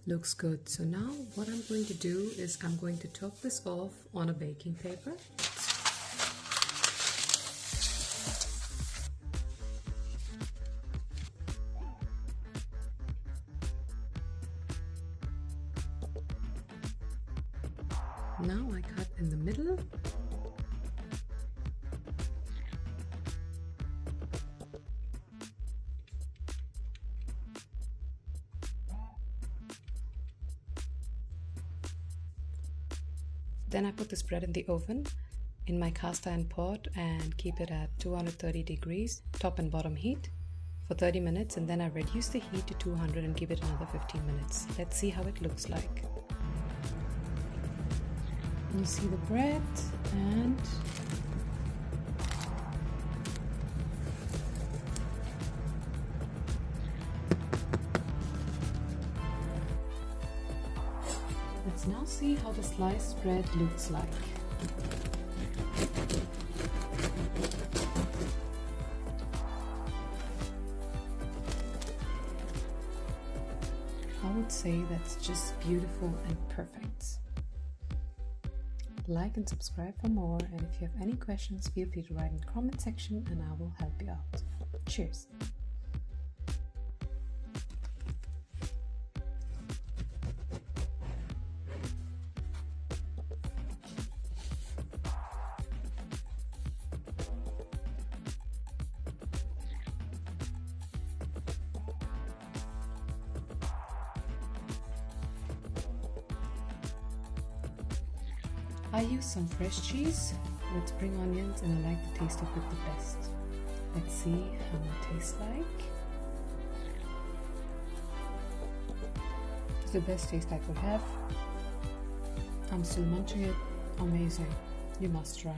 Looks good. So now what I'm going to do is I'm going to top this off on a baking paper. Now I cut in the middle. Then I put this bread in the oven in my cast iron pot and keep it at 230 degrees, top and bottom heat, for 30 minutes, and then I reduce the heat to 200 and give it another 15 minutes. Let's see how it looks like. You see the bread and let's now see how the sliced bread looks like. I would say that's just beautiful and perfect. Like and subscribe for more, and if you have any questions, feel free to write in the comment section and I will help you out. Cheers! I use some fresh cheese with spring onions and I like the taste of it the best. Let's see how it tastes like. It's the best taste I could have. I'm still munching it. Amazing. You must try.